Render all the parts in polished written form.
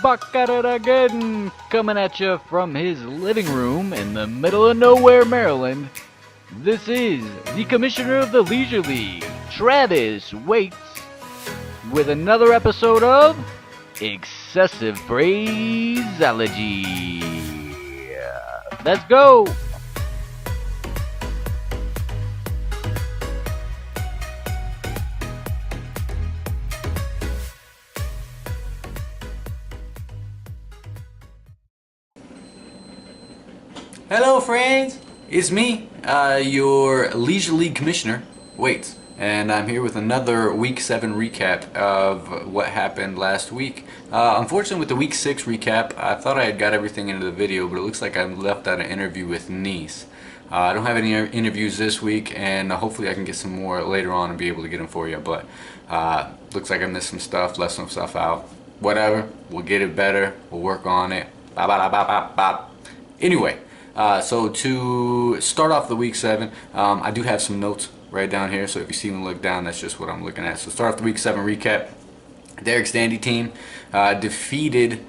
back at it again, coming at you from his living room in the middle of nowhere, Maryland. This is the Commissioner of the Leisure League, Travis Waits, with another episode of Excessive Phraseology. Let's go! Hello friends, it's me, your Leisure League Commissioner, Waits, and I'm here with another Week 7 recap of what happened last week. Unfortunately with the Week 6 recap, I thought I had got everything into the video, but it looks like I left out an interview with Nice. I don't have any interviews this week, and hopefully I can get some more later on and be able to get them for you, but looks like I missed some stuff, left some stuff out. Whatever, we'll get it better, we'll work on it. Anyway. So to start off the Week 7, I do have some notes right down here, so if you see me look down, that's just what I'm looking at. So start off the Week 7 recap. Derek's Dandy team defeated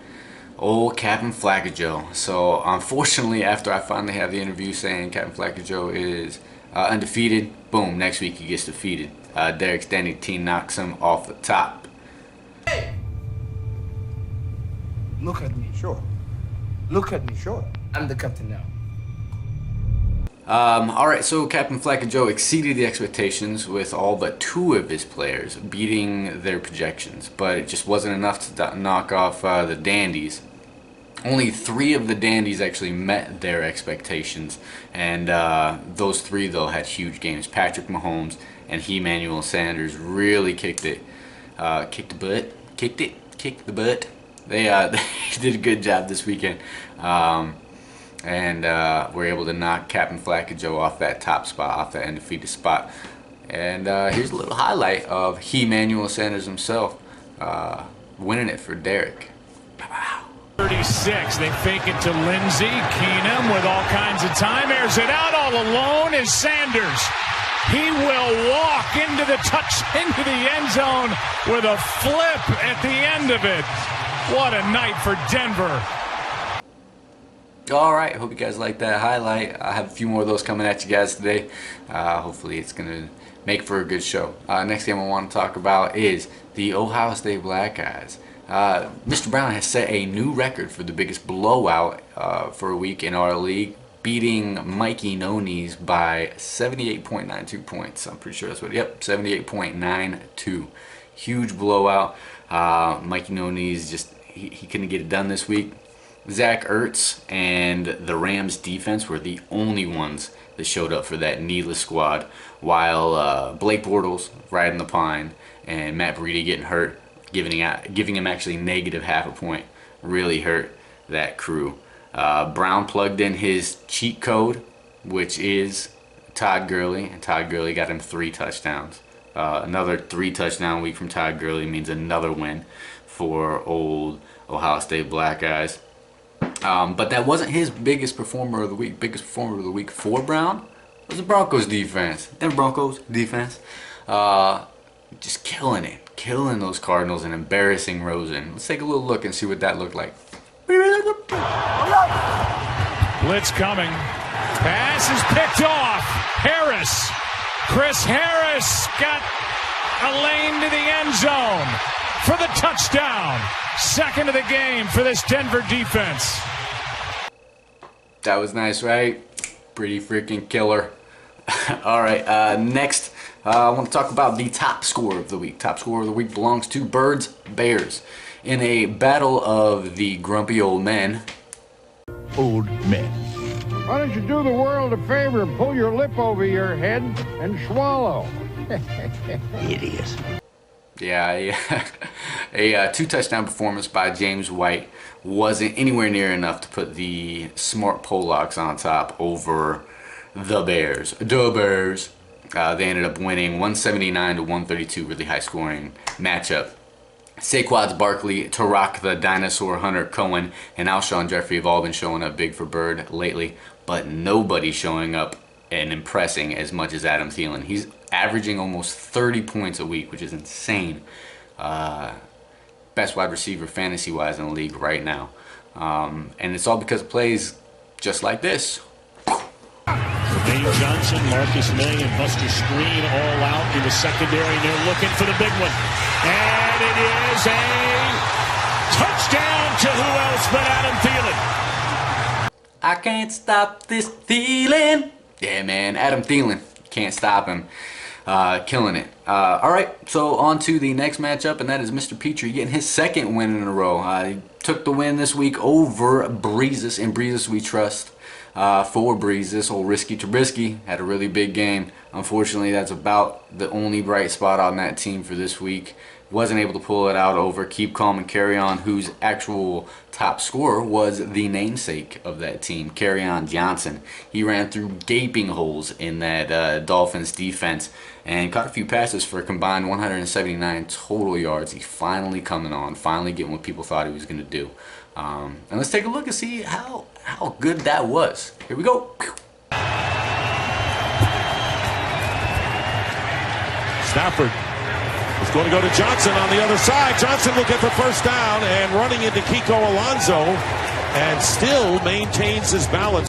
old Captain Flackajoe. So unfortunately, after I finally have the interview saying Captain Flackajoe is undefeated, boom, next week he gets defeated. Derek's Dandy team knocks him off the top. Hey! Look at me, sure. Look at me, sure. I'm the captain now. Alright, so Captain Flackajoe exceeded the expectations with all but 2 of his players beating their projections, but it just wasn't enough to knock off the Dandies. Only 3 of the Dandies actually met their expectations, and those 3 though had huge games. Patrick Mahomes and Emmanuel Sanders really kicked the butt. They did a good job this weekend. And we're able to knock Captain Flackajoe off that top spot, off that undefeated spot. And here's a little highlight of Emmanuel Sanders himself winning it for Derek. 36, they fake it to Lindsey. Keenum with all kinds of time, airs it out. All alone is Sanders. He will walk into the end zone with a flip at the end of it. What a night for Denver. Alright, hope you guys like that highlight. I have a few more of those coming at you guys today. Hopefully it's going to make for a good show. Next game I want to talk about is the Ohio State Black Guys. Mr. Brown has set a new record for the biggest blowout for a week in our league, beating Mikey No-Knees by 78.92 points. I'm pretty sure that's what, yep, 78.92. Huge blowout. Mikey No-Knees just, he couldn't get it done this week. Zach Ertz and the Rams defense were the only ones that showed up for that needless squad, while Blake Bortles riding the pine and Matt Breida getting hurt, giving him actually negative half a point, really hurt that crew. Brown plugged in his cheat code, which is Todd Gurley, and Todd Gurley got him 3 touchdowns. Another 3 touchdown week from Todd Gurley means another win for old Ohio State Black Guys. But that wasn't his biggest performer of the week. Biggest performer of the week for Brown was the Broncos defense. Them Broncos defense, just killing it, killing those Cardinals and embarrassing Rosen. Let's take a little look and see what that looked like. Blitz coming. Pass is picked off. Harris. Chris Harris got a lane to the end zone for the touchdown. Second of the game for this Denver defense. That was nice, right? Pretty freaking killer. Alright, next I want to talk about the top scorer of the week. Top scorer of the week belongs to Birds Bears. In a battle of the grumpy old men. Old men. Why don't you do the world a favor and pull your lip over your head and swallow? Idiot. Yeah, a 2 touchdown performance by James White wasn't anywhere near enough to put the smart Polacks on top over the Bears. The Bears. They ended up winning 179 to 132, really high scoring matchup. Saquon Barkley, Tarak the Dinosaur Hunter Cohen, and Alshon Jeffrey have all been showing up big for Bird lately, but nobody's showing up and impressing as much as Adam Thielen. He's averaging almost 30 points a week, which is insane. best wide receiver fantasy-wise in the league right now. And it's all because of plays just like this. Dwayne Johnson, Marcus May, and Buster Screen all out in the secondary. They're looking for the big one. And it is a touchdown to who else but Adam Thielen. I can't stop this Thielen. Yeah, man, Adam Thielen. Can't stop him. Killing it. Alright, so on to the next matchup, and that is Mr. Petrie getting his second win in a row. He took the win this week over Breezes. In Breezes we trust. For Breezes, old Risky Trubisky had a really big game. Unfortunately, that's about the only bright spot on that team for this week. Wasn't able to pull it out over Keep Calm and Carry On, whose actual top scorer was the namesake of that team, Kerryon Johnson. He ran through gaping holes in that Dolphins defense and caught a few passes for a combined 179 total yards. He's finally coming on, finally getting what people thought he was going to do. And let's take a look and see how good that was. Here we go. Stafford is going to go to Johnson on the other side. Johnson will get the first down and running into Kiko Alonso and still maintains his balance.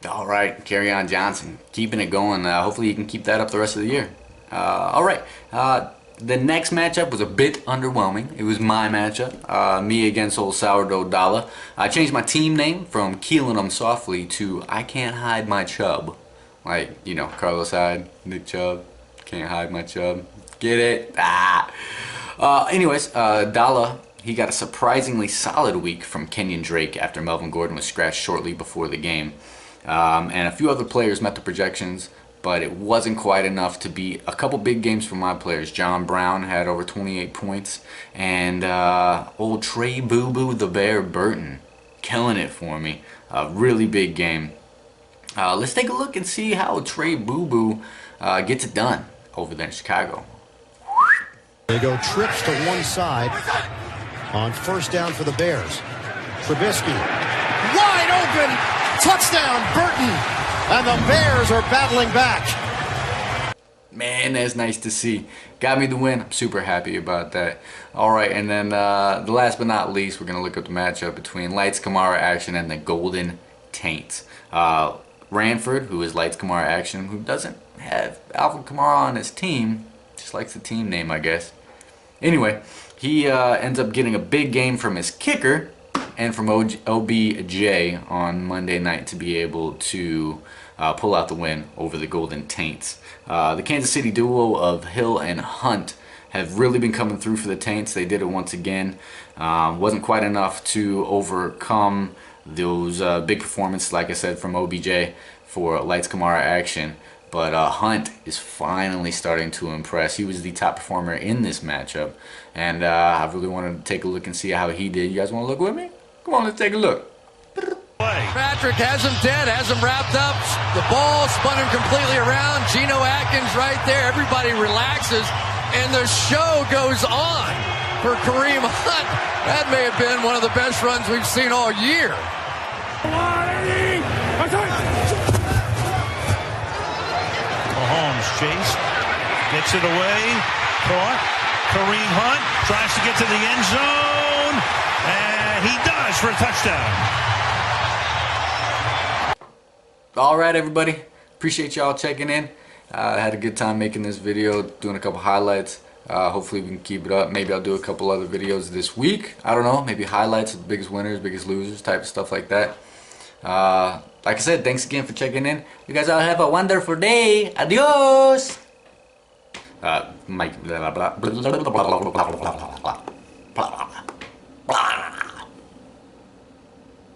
All right, Kerryon Johnson, keeping it going. Hopefully you can keep that up the rest of the year. All right, the next matchup was a bit underwhelming. It was my matchup, me against old Sourdough Dollar. I changed my team name from Keeling 'em Softly to I Can't Hide My Chubb. Like, you know, Carlos Hyde, Nick Chubb, Can't Hide My Chubb. Get it? Anyways, Dollar, he got a surprisingly solid week from Kenyon Drake after Melvin Gordon was scratched shortly before the game. And a few other players met the projections, but it wasn't quite enough to beat a couple big games for my players. John Brown had over 28 points, and old Trey Boo Boo the Bear Burton killing it for me. A really big game. Let's take a look and see how Trey Boo Boo gets it done over there in Chicago. They go trips to one side on first down for the Bears. Trubisky wide open, touchdown Burton, and the Bears are battling back. Man, that's nice to see. Got me the win. I'm super happy about that. All right, and then the last but not least, we're going to look up the matchup between Lights Kamara Action and the Golden Taints. Ranford, who is Lights Kamara Action, who doesn't have Alvin Kamara on his team, just likes the team name, I guess. Anyway, he ends up getting a big game from his kicker and from OBJ on Monday night to be able to pull out the win over the Golden Taints. The Kansas City duo of Hill and Hunt have really been coming through for the Taints. They did it once again. Wasn't quite enough to overcome those big performances, like I said, from OBJ for Lights Kamara Action. But Hunt is finally starting to impress. He was the top performer in this matchup. And I really wanted to take a look and see how he did. You guys want to look with me? Come on, let's take a look. Patrick has him dead, has him wrapped up. The ball spun him completely around. Geno Atkins right there. Everybody relaxes. And the show goes on for Kareem Hunt. That may have been one of the best runs we've seen all year. Mahomes chase, gets it away, caught. Kareem Hunt tries to get to the end zone, and he does for a touchdown. All right, everybody. Appreciate y'all checking in. I had a good time making this video, doing a couple highlights. Hopefully we can keep it up. Maybe I'll do a couple other videos this week. I don't know. Maybe highlights of the biggest winners, biggest losers, type of stuff like that. Like I said, thanks again for checking in. You guys all have a wonderful day. Adios. Mike. Blah, blah, blah, blah, blah, blah, blah, blah, blah.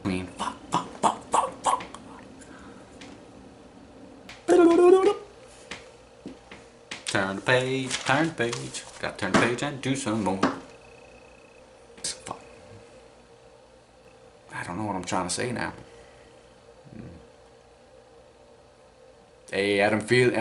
I mean, fuck. Turn the page, turn the page. Got to turn the page and do some more. I don't know what I'm trying to say now. Hey, Adam Field,